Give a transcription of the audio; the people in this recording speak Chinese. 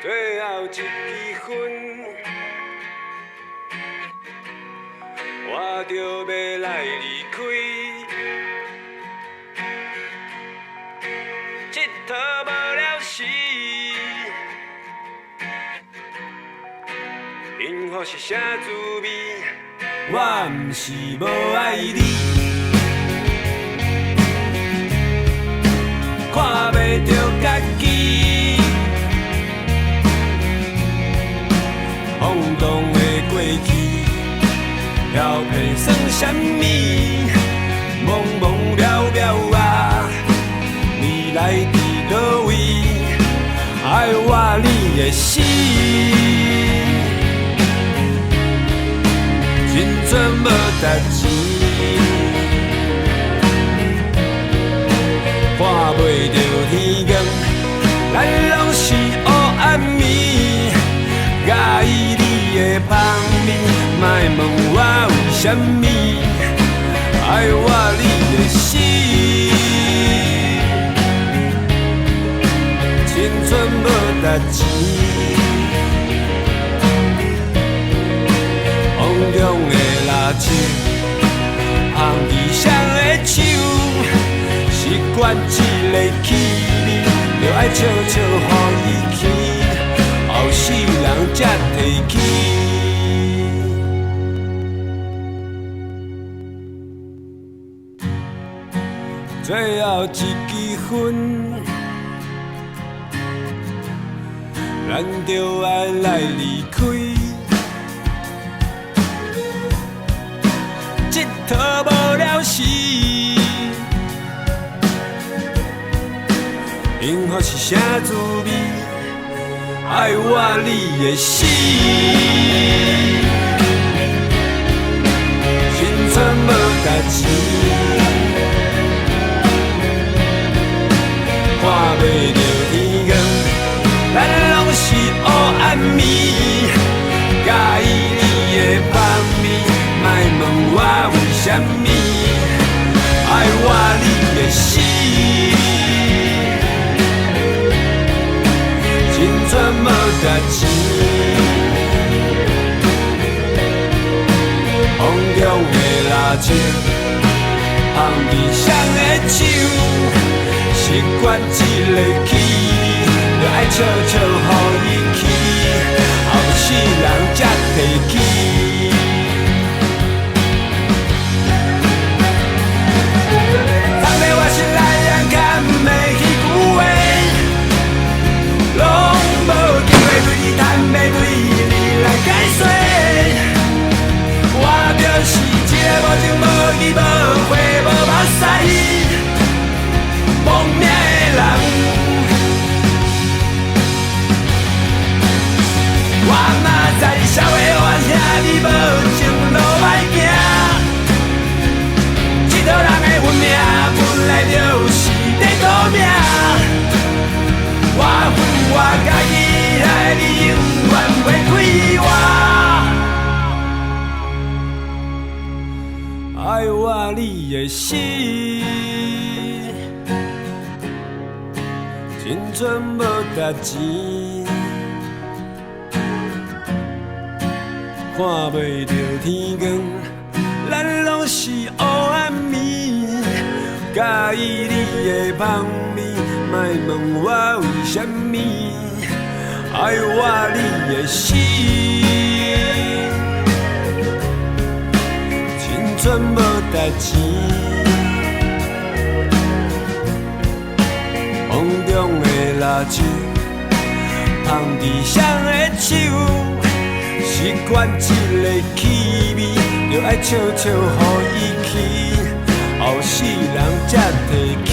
最后一支烟，我就要来离开。这佗无了时，幸福是啥滋味？我毋是无爱你。 看袂着家己，晃动的过去，漂泊算啥物？茫茫渺渺啊，未来伫倒位？爱我你会死，青春无值钱。 看袂着天光，咱拢是黑暗暝。介意你的香味，莫问我为什么。爱我你会死，青春无值钱。风中的蜡烛，红衣裳的手。 习惯一个气味，就爱悄悄予伊去，后世人才提起。最后一支烟，咱就爱来离开。这佗无了时。 幸福是啥滋味？爱我你会死，青春无值钱，看袂着天光，咱拢是黑暗暝。介意你的香味，莫问我为什么？爱我你会死。 青春无值钱，风中的蜡烛，红衣裳的手，习惯一个气味，就爱悄悄予伊去，后世人才提起。藏在我心内人看袂起句话。 无机会对你坦白，对你来解说。我就是一个无情无义、无悔、无目屎、亡命的人。我嘛知社会冤兄弟无情路歹行，这条人的运命本来就是在赌命。 我恨我家己，害你永远袂开我。爱我你会死，青春无值钱，看袂着天光，咱拢是黑暗暝。介意你的香味。 莫问我为什么，爱我你会死，青春无值钱，风中的蜡烛，红衣裳的手，习惯一个气味，就爱悄悄予伊去，后世人才提起。